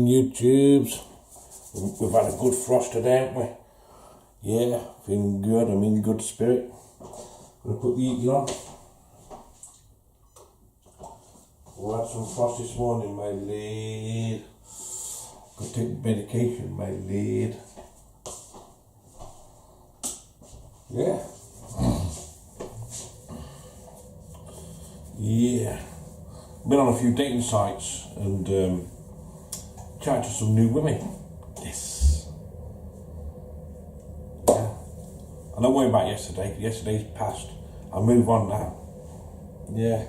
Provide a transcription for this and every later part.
YouTubes, we've had a good frost today, haven't we? Yeah, feeling good, I'm in good spirit. I'm going to put the heating on. We had some frost this morning, my lad. Got to take medication, my lad. Yeah. Yeah. Been on a few dating sites and chatted to some new women. Yes. Yeah. I'm not worrying about yesterday. Yesterday's past. I'll move on now. Yeah.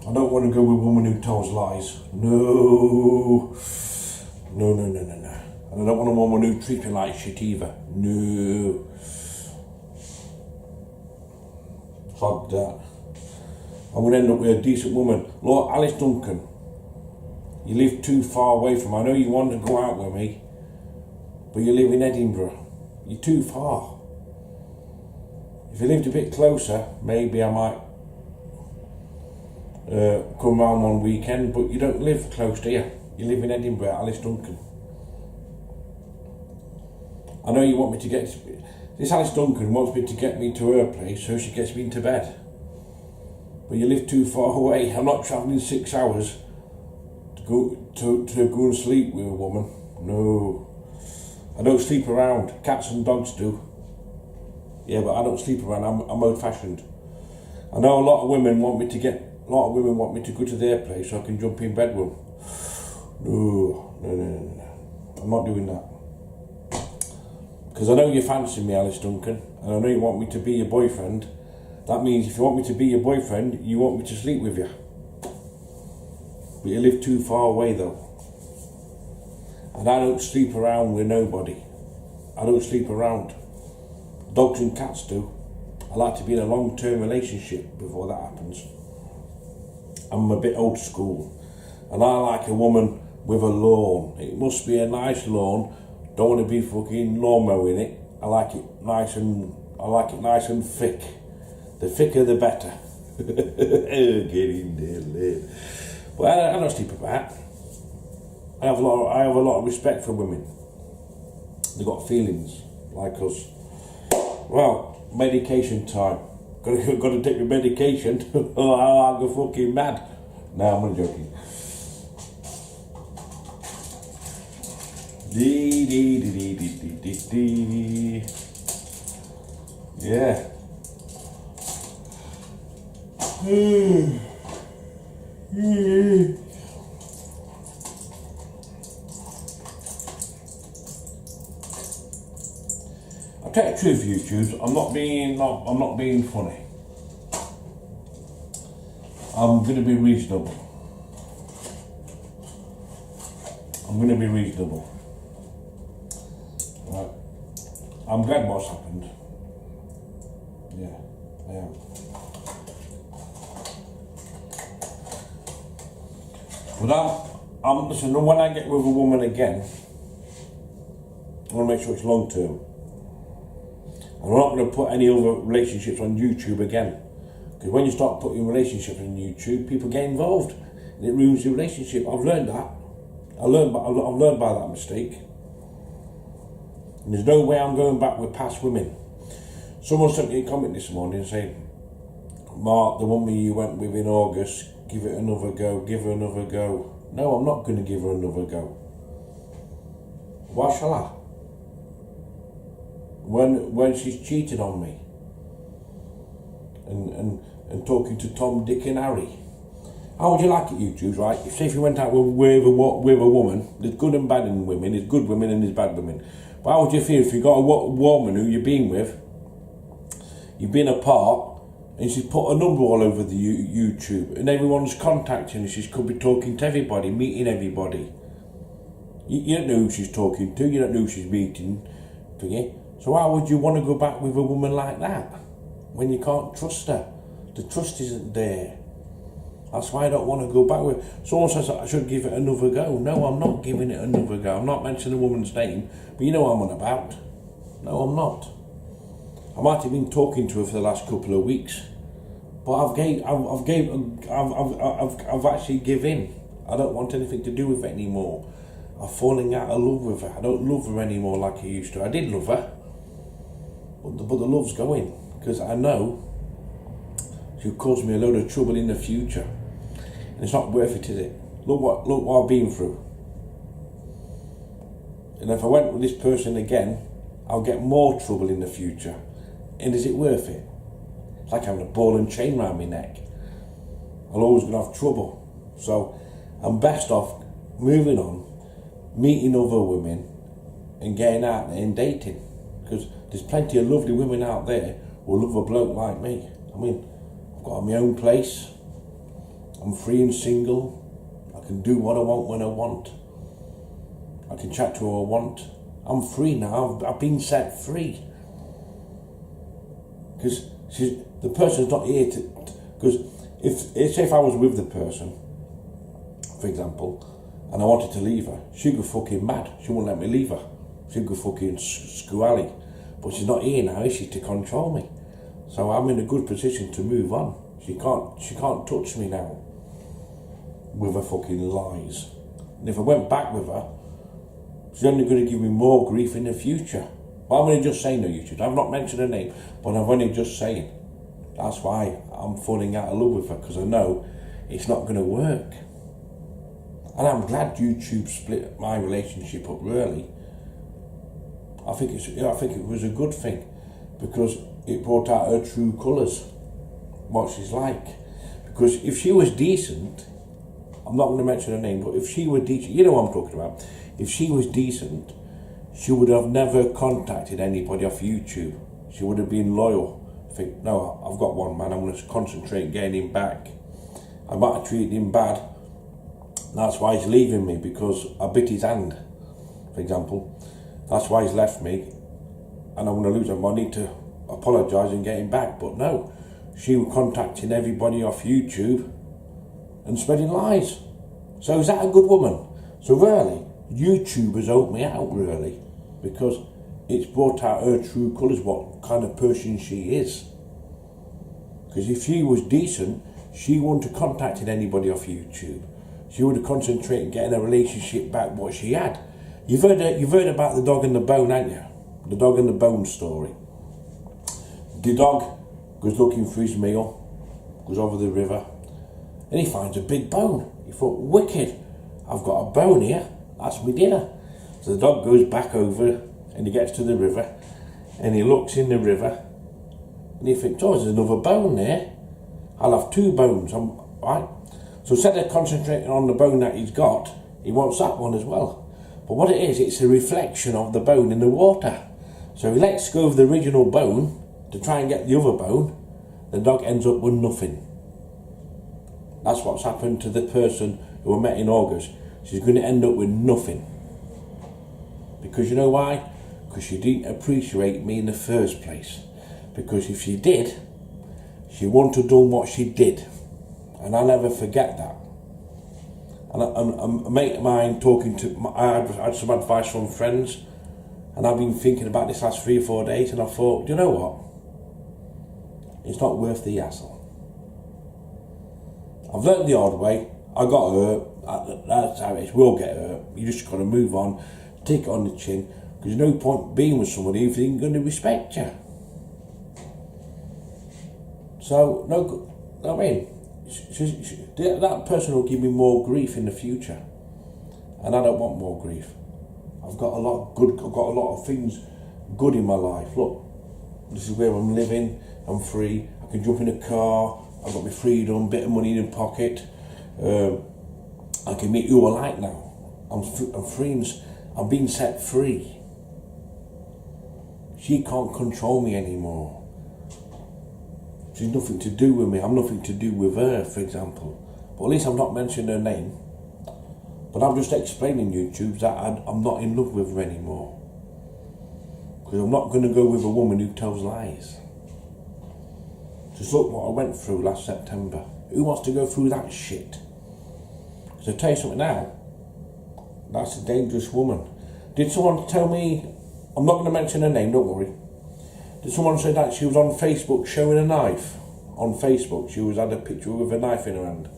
I don't want to go with a woman who tells lies. No. No. And I don't want a woman who treats me like shit either. No. Fuck that. I'm going to end up with a decent woman. Lord, Alice Duncan, you live too far away from me. I know you want to go out with me, but you live in Edinburgh. You're too far. If you lived a bit closer, maybe I might come round one weekend, but you don't live close, do you? You live in Edinburgh, Alice Duncan. I know you want me to get... This Alice Duncan wants me to get me to her place so she gets me into bed. But you live too far away. I'm not travelling 6 hours to go and sleep with a woman. No. I don't sleep around. Cats and dogs do. Yeah, but I don't sleep around. I'm old-fashioned. I know a lot of women want me to go to their place so I can jump in bed with them. No. I'm not doing that. Because I know you fancy me, Alice Duncan, and I know you want me to be your boyfriend. That means if you want me to be your boyfriend, you want me to sleep with you. But you live too far away though. And I don't sleep around with nobody. I don't sleep around. Dogs and cats do. I like to be in a long-term relationship before that happens. I'm a bit old school. And I like a woman with a lawn. It must be a nice lawn. Don't want to be fucking lawn mowing it. I like it nice and thick. The thicker the better. Get in there, lad. Well, I don't sleep about. I have a lot of respect for women. They've got feelings like us. Well, medication time. Got to take my medication. I'll go fucking mad. No, I'm only joking. Yeah. I'll tell you the truth, YouTube. I'm not being funny. I'm going to be reasonable. Right. I'm glad what's happened. Yeah, I am. But listen, when I get with a woman again, I want to make sure it's long term. I'm not going to put any other relationships on YouTube again. Because when you start putting relationships on YouTube, people get involved and it ruins the relationship. I've learned that. I've learned by that mistake. And there's no way I'm going back with past women. Someone sent me a comment this morning saying, Mark, the woman you went with in August, give it another go, give her another go. No, I'm not going to give her another go. Why shall I? When she's cheated on me and talking to Tom, Dick and Harry. How would you like it, YouTube, right? If you went out with a woman, there's good and bad in women, there's good women and there's bad women. But how would you feel if you got a woman who you've been with, you've been apart, and she's put a number all over the YouTube, and everyone's contacting her, she could be talking to everybody, meeting everybody. You don't know who she's talking to, you don't know who she's meeting. So how would you want to go back with a woman like that, when you can't trust her? The trust isn't there. That's why I don't want to go back with. Someone says I should give it another go. No, I'm not giving it another go. I'm not mentioning the woman's name, but you know what I'm on about. No, I'm not. I might have been talking to her for the last couple of weeks, but I've actually given in. I don't want anything to do with it anymore. I'm falling out of love with her. I don't love her anymore like I used to. I did love her, but the love's going, because I know she'll cause me a load of trouble in the future, and it's not worth it, is it? Look what I've been through. And if I went with this person again, I'll get more trouble in the future. And is it worth it? It's like having a ball and chain around my neck. I'm always going to have trouble. So I'm best off moving on, meeting other women, and getting out there and dating. Because there's plenty of lovely women out there who love a bloke like me. I mean, I've got my own place. I'm free and single. I can do what I want when I want. I can chat to who I want. I'm free now. I've been set free. Because the person's not here to... Because if I was with the person, for example, and I wanted to leave her, she'd go fucking mad. She wouldn't let me leave her. She'd go fucking squally. But she's not here now, is she, to control me? So I'm in a good position to move on. She can't touch me now with her fucking lies. And if I went back with her, she's only going to give me more grief in the future. But I'm only just saying no, YouTube. I've not mentioned her name, but I'm only just saying. That's why I'm falling out of love with her, because I know it's not going to work. And I'm glad YouTube split my relationship up, really. I think it was a good thing, because it brought out her true colours, what she's like. Because if she was decent, I'm not going to mention her name, but if she were decent, you know what I'm talking about. If she was decent, she would have never contacted anybody off YouTube. She would have been loyal. Think, no, I've got one man, I'm going to concentrate on getting him back. I might have treated him bad. That's why he's leaving me, because I bit his hand, for example. That's why he's left me, and I'm going to lose him. I need to apologise and get him back. But no, she was contacting everybody off YouTube and spreading lies. So is that a good woman? So really, YouTube has opened me out, really, because it's brought out her true colours, what kind of person she is. Because if she was decent, she wouldn't have contacted anybody off YouTube. She would have concentrated on getting a relationship back what she had. You've heard about the dog and the bone, haven't you? The dog and the bone story. The dog goes looking for his meal, goes over the river, and he finds a big bone. He thought, wicked, I've got a bone here, that's my dinner. So the dog goes back over and he gets to the river and he looks in the river and he thinks, oh, there's another bone there. I'll have two bones, right? So instead of concentrating on the bone that he's got, he wants that one as well. But what it is, it's a reflection of the bone in the water. So he lets go of the original bone to try and get the other bone. The dog ends up with nothing. That's what's happened to the person who I met in August. She's going to end up with nothing. Because you know why? Because she didn't appreciate me in the first place. Because if she did, she wouldn't have done what she did. And I'll never forget that. And a mate of mine I had some advice from friends, and I've been thinking about this last 3 or 4 days, and I thought, do you know what? It's not worth the hassle. I've learned the hard way. I got hurt. That's how it is. We'll get hurt. You just got to move on, take it on the chin, because there's no point being with somebody if they ain't going to respect you. So, I mean, that person will give me more grief in the future, and I don't want more grief. I've got a lot of things good in my life. Look, this is where I'm living. I'm free. I can jump in a car. I've got my freedom, bit of money in the pocket. I can meet who I like now. I'm free. I'm being set free. She can't control me anymore. She's nothing to do with me. I'm nothing to do with her, for example. But at least I'm not mentioning her name. But I'm just explaining, YouTube, that I'm not in love with her anymore. Because I'm not going to go with a woman who tells lies. Just look what I went through last September. Who wants to go through that shit? Because I tell you something now, that's a dangerous woman. Did someone tell me, I'm not going to mention her name, don't worry. Did someone say that she was on Facebook showing a knife? On Facebook, she had a picture with a knife in her hand.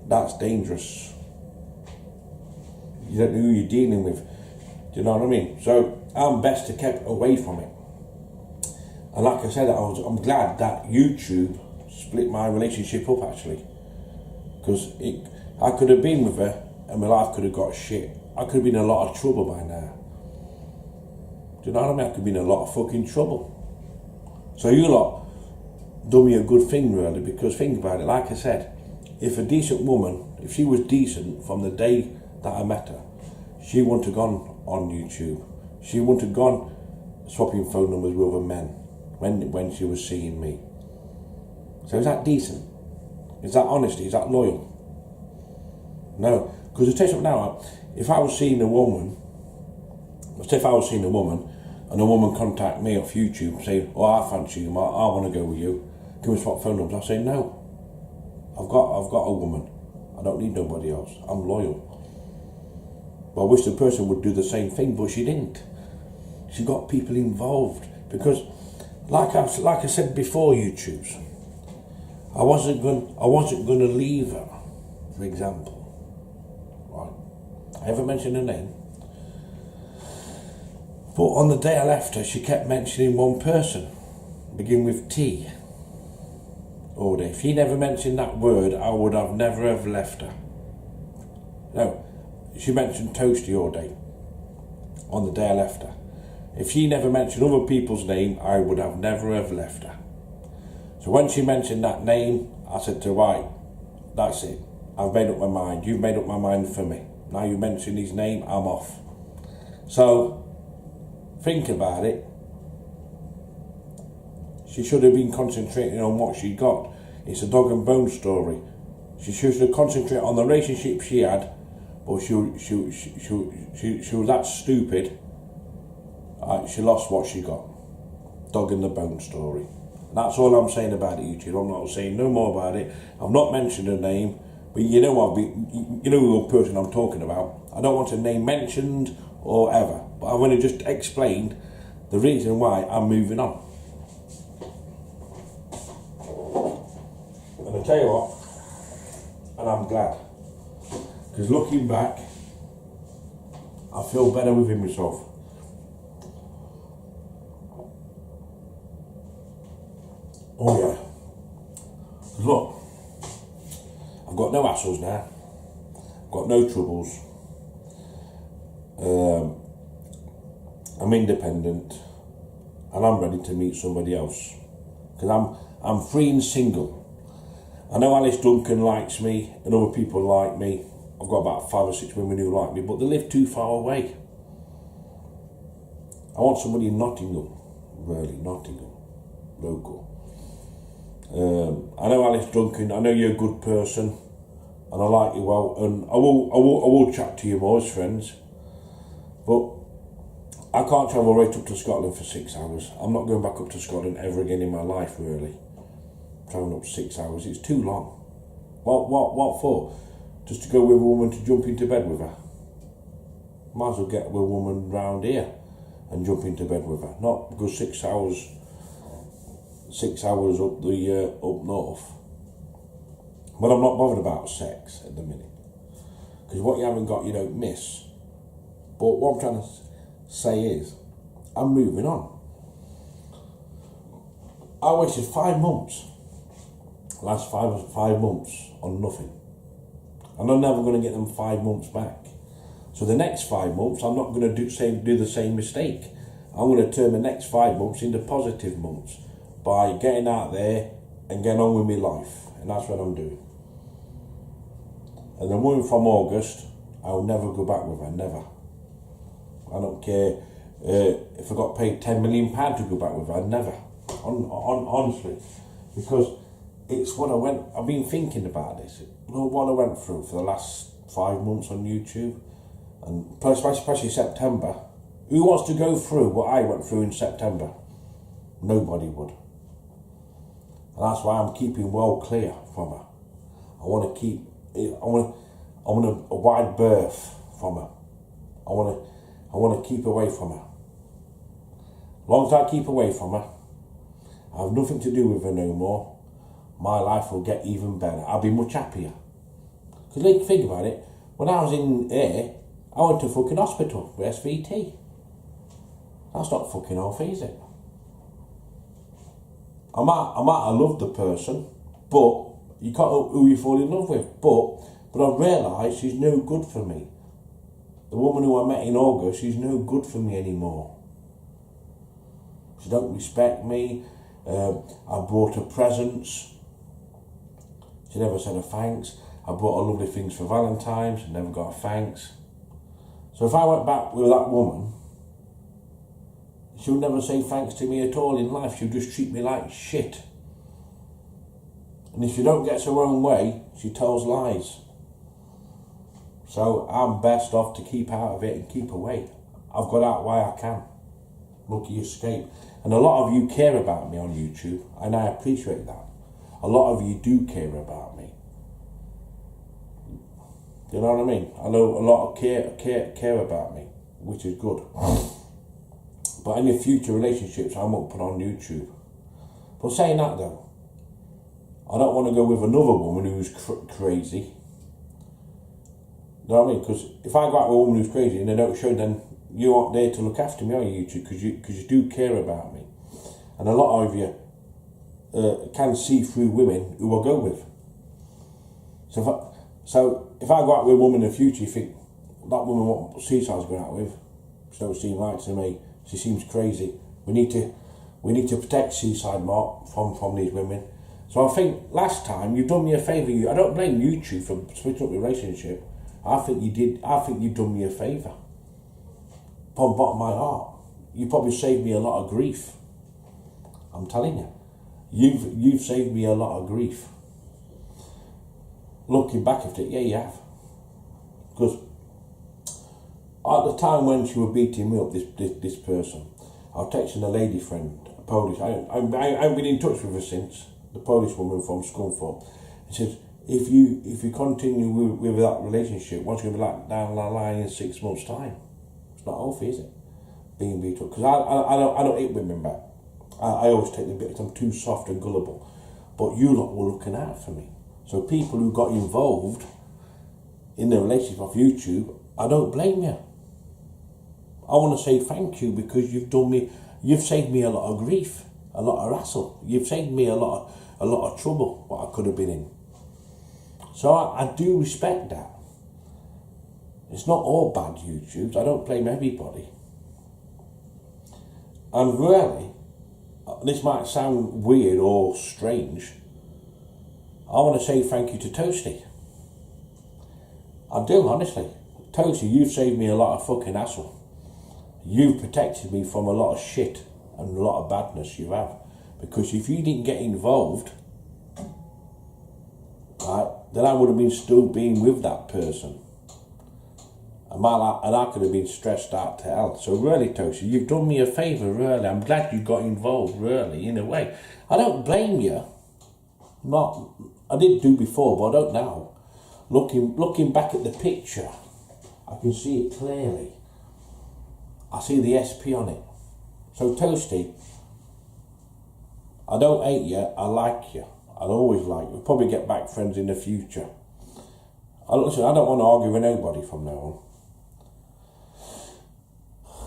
That's dangerous. You don't know who you're dealing with. Do you know what I mean? So I'm best to keep away from it. And like I said, I'm glad that YouTube split my relationship up actually, because I could have been with her and my life could have got shit. I could have been in a lot of trouble by now. Do you know what I mean? I could have been in a lot of fucking trouble. So you lot done me a good thing really, because think about it, like I said, if a decent woman, if she was decent from the day that I met her, she wouldn't have gone on YouTube. She wouldn't have gone swapping phone numbers with other men when she was seeing me. So is that decent? Is that honesty? Is that loyal? No, because it takes up now. If I was seeing a woman, say if I was seeing a woman and a woman contact me off YouTube saying, "Oh, I fancy you, I want to go with you. Can we swap phone numbers?" I say no. I've got a woman. I don't need nobody else. I'm loyal. But I wish the person would do the same thing, but she didn't. She got people involved because, like I said before, YouTubes, I wasn't going to leave her. For example, right? I haven't mentioned her name, but on the day I left her, she kept mentioning one person, begin with T. All day. If he never mentioned that word, I would have never have left her. No, she mentioned Toasty all day. On the day I left her. If she never mentioned other people's name, I would have never have left her. So when she mentioned that name, I said to her, right, that's it. I've made up my mind. You've made up my mind for me. Now you mention his name, I'm off. So, think about it. She should have been concentrating on what she got. It's a dog and bone story. She should have concentrated on the relationship she had, but she was that stupid. She lost what she got. Dog and the bone story. That's all I'm saying about it, YouTube. I'm not saying no more about it. I've not mentioned her name, but you know the person I'm talking about. I don't want her name mentioned or ever, but I've only just explained the reason why I'm moving on. And I tell you what, and I'm glad, because looking back, I feel better within myself. Oh yeah. Look, I've got no hassles now. I've got no troubles. I'm independent, and I'm ready to meet somebody else because I'm free and single. I know Alice Duncan likes me, and other people like me. I've got about 5 or 6 women who like me, but they live too far away. I want somebody in Nottingham, really, Nottingham, local. I know Alice Duncan, I know you're a good person, and I like you well, and I will chat to you more as friends, but I can't travel right up to Scotland for 6 hours. I'm not going back up to Scotland ever again in my life, really. Travelling up 6 hours, it's too long. What for? Just to go with a woman to jump into bed with her? Might as well get a woman round here and jump into bed with her. Not go 6 hours up north. But I'm not bothered about sex at the minute, because what you haven't got you don't miss. But what I'm trying to say is, I'm moving on. I wasted 5 months, last five months on nothing, and I'm never going to get them 5 months back. So the next 5 months, I'm not going to do the same mistake. I'm going to turn the next 5 months into positive months by getting out there and getting on with my life, and that's what I'm doing. And the woman from August, I'll never go back with her, never. I don't care if I got paid £10 million to go back with her, never. Honestly, because it's what I've been thinking about this. You know what I went through for the last 5 months on YouTube, and especially September. Who wants to go through what I went through in September? Nobody would. And that's why I'm keeping well clear from her. I want a wide berth from her. I want to keep away from her. As long as I keep away from her, I have nothing to do with her no more, my life will get even better. I'll be much happier. Because think about it, when I was in here, I went to fucking hospital with SVT. That's not fucking off, is it? I might have loved the person, but you can't know who you fall in love with. But I've realised she's no good for me. The woman who I met in August, she's no good for me anymore. She don't respect me. I brought her presents. She never said a thanks. I brought her lovely things for Valentine's. She never got a thanks. So if I went back with that woman, she would never say thanks to me at all in life. She would just treat me like shit. And if she don't get her own way, she tells lies. So I'm best off to keep out of it and keep away. I've got out why I can. Lucky escape. And a lot of you care about me on YouTube, and I appreciate that. A lot of you do care about me. You know what I mean? I know a lot of care about me, which is good. But any future relationships, I won't put on YouTube. But saying that though, I don't want to go with another woman who's crazy. You know what I mean? Because if I go out with a woman who's crazy and they don't show, then you aren't there to look after me on YouTube, because you do care about me. And a lot of you can see through women who I go with. So if I go out with a woman in the future, you think, that woman what Seaside's going out with, she don't seem right to me. She seems crazy. We need to protect Seaside more from these women. So I think last time you've done me a favour. I don't blame YouTube for splitting up the relationship. I think you did. I think you've done me a favour. From the bottom of my heart, you probably saved me a lot of grief. I'm telling you, you've saved me a lot of grief. Looking back at it, yeah, you have. Because at the time when she was beating me up, this person, I was texting a lady friend, a Polish. I haven't been in touch with her since. The Polish woman from Scunthorpe. She says, if you continue with that relationship, what's going to be like down the line in 6 months' time? It's not healthy, is it? Being beat up. Because I don't hit women back. I always take the bit. I'm too soft and gullible. But you lot were looking out for me. So people who got involved in the relationship of YouTube, I don't blame you. I want to say thank you, because you've saved me a lot of grief, a lot of hassle. You've saved me a lot of trouble what I could have been in. So I do respect that. It's not all bad YouTubes. I don't blame everybody. And really, this might sound weird or strange, I want to say thank you to Toasty. I do, honestly. Toasty, you've saved me a lot of fucking hassle. You've protected me from a lot of shit and a lot of badness, you have. Because if you didn't get involved, right, then I would have been still being with that person. And I could have been stressed out to hell. So really, Toasty, you've done me a favour, really. I'm glad you got involved, really, in a way. I don't blame you. I didn't do before, but I don't now. Looking back at the picture, I can see it clearly. I see the SP on it. So Toasty, I don't hate you, I like you. I'll always like you. We'll probably get back friends in the future. Listen, I don't want to argue with nobody from now on.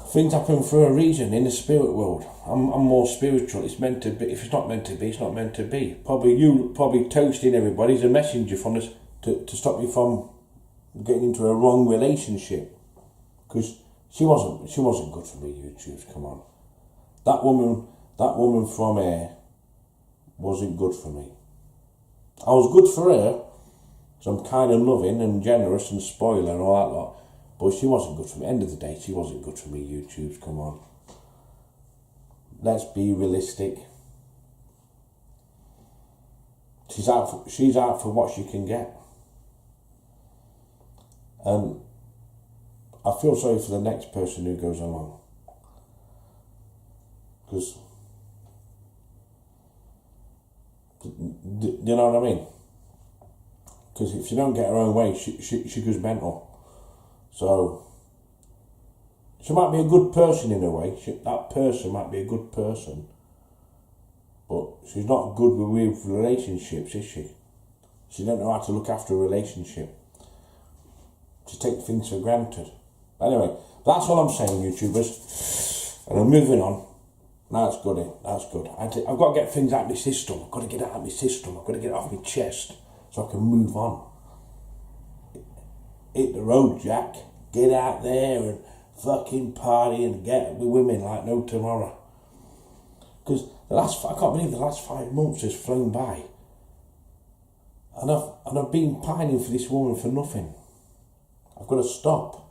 Things happen for a reason in the spirit world. I'm more spiritual. It's meant to be. If it's not meant to be, it's not meant to be. Probably toasting everybody's a messenger from us to stop me from getting into a wrong relationship. Because she wasn't good for me, YouTube. Come on, that woman from here wasn't good for me. I was good for her, so I'm kind of loving and generous and spoiler and all that lot. But she wasn't good for me. End of the day, she wasn't good for me, YouTube. Come on. Let's be realistic. She's out for what she can get. And I feel sorry for the next person who goes along. Because, you know what I mean? Because if she don't get her own way, she goes mental. So, she might be a good person in a way. That person might be a good person. But she's not good with relationships, is she? She don't know how to look after a relationship. She takes things for granted. Anyway, that's all I'm saying, YouTubers. And I'm moving on. That's good, eh? That's good. I've got to get things out of my system. I've got to get it out of my system. I've got to get it off my chest so I can move on. Hit the road, Jack. Get out there and fucking party and get with women like no tomorrow. Because I can't believe the last 5 months has flown by. And I've been pining for this woman for nothing. I've got to stop.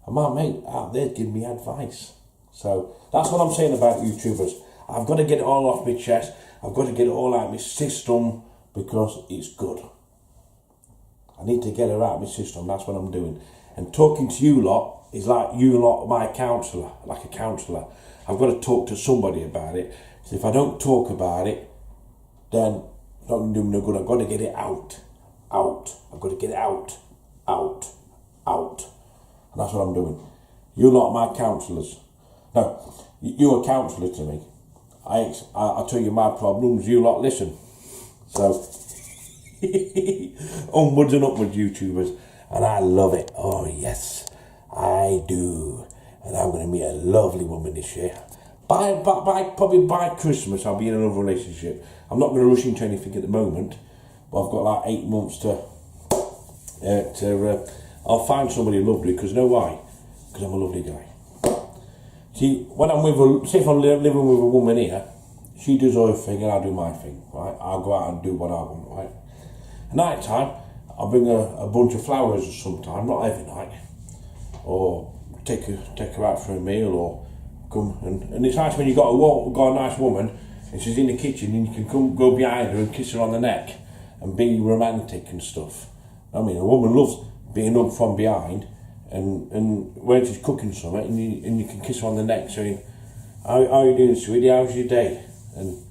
And my mate out there giving me advice. So that's what I'm saying about YouTubers. I've got to get it all off my chest. I've got to get it all out of my system because it's good. I need to get it out of my system. That's what I'm doing. And talking to you lot is like you lot my counsellor, like a counsellor. I've got to talk to somebody about it. So if I don't talk about it, then it's not going to do me no good. I've got to get it out. I've got to get it out. And that's what I'm doing. You lot are my counsellors. No, you're a counsellor to me. I tell you my problems, you lot listen. So, onwards and upwards, YouTubers. And I love it. Oh, yes, I do. And I'm going to meet a lovely woman this year. Probably by Christmas, I'll be in another relationship. I'm not going to rush into anything at the moment. But I've got like 8 months I'll find somebody lovely, because you know why? Because I'm a lovely guy. See, when I'm say if I'm living with a woman here, she does her thing and I do my thing, right? I'll go out and do what I want, right? At night time, I'll bring a bunch of flowers sometime, not every night, or take her out for a meal, or come and it's nice when you got a nice woman and she's in the kitchen and you can go behind her and kiss her on the neck and be romantic and stuff. I mean, a woman loves being up from behind. And when she's cooking something, and you can kiss her on the neck, saying, "How are you doing, sweetie? How's your day?" And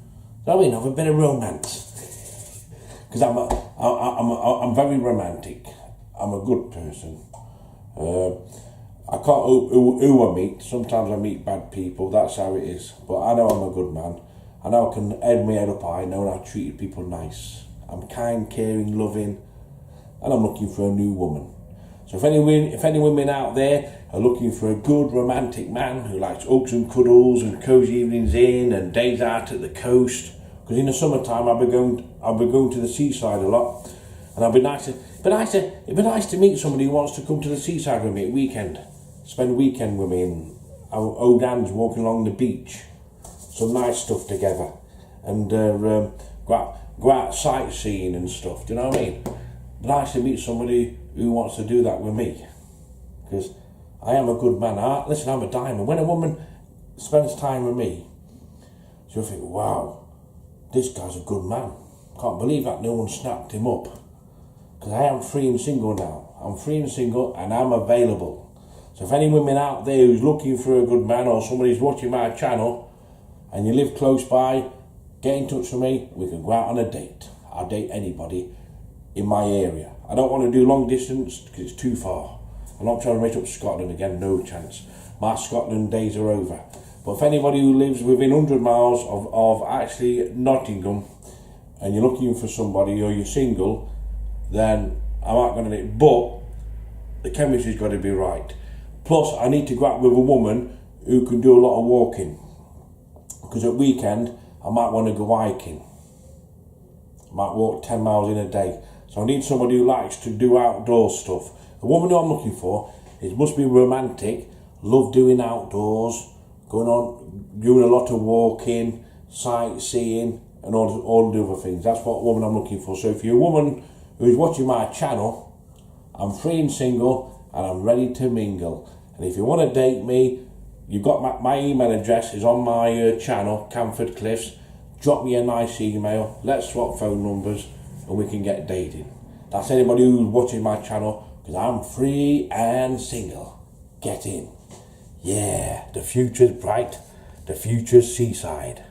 I mean, have a bit of romance, because I'm very romantic. I'm a good person. I can't who I meet. Sometimes I meet bad people. That's how it is. But I know I'm a good man. I know I can head my head up high. I know I treat people nice. I'm kind, caring, loving, and I'm looking for a new woman. So if any women out there are looking for a good romantic man who likes hugs and cuddles and cosy evenings in and days out at the coast, because in the summertime I'll be going to the seaside a lot, and it'd be nice to meet somebody who wants to come to the seaside with me at weekend, spend a weekend with me and hold hands walking along the beach, some nice stuff together, and go out sightseeing and stuff. Do you know what I mean? Nice to meet somebody who wants to do that with me, because I am a good man. Listen, I'm a diamond. When a woman spends time with me, she'll think, wow, this guy's a good man. Can't believe that no one snapped him up, because I am free and single now. I'm free and single and I'm available. So if any women out there who's looking for a good man, or somebody's watching my channel and you live close by, get in touch with me. We can go out on a date. I'll date anybody in my area. I don't want to do long distance because it's too far. I'm not trying to make up Scotland again, no chance. My Scotland days are over. But if anybody who lives within 100 miles of actually Nottingham, and you're looking for somebody, or you're single, then I'm not going to do it. But the chemistry's got to be right. Plus, I need to go out with a woman who can do a lot of walking, because at weekend I might want to go hiking. I might walk 10 miles in a day. So I need somebody who likes to do outdoor stuff. The woman who I'm looking for must be romantic, love doing outdoors, doing a lot of walking, sightseeing, and all the other things. That's what woman I'm looking for. So if you're a woman who's watching my channel, I'm free and single, and I'm ready to mingle. And if you want to date me, you've got my email address is on my channel, Camford Cliffs. Drop me a nice email. Let's swap phone numbers, and we can get dating. That's anybody who's watching my channel, because I'm free and single. Get in. Yeah, the future's bright. The future's seaside.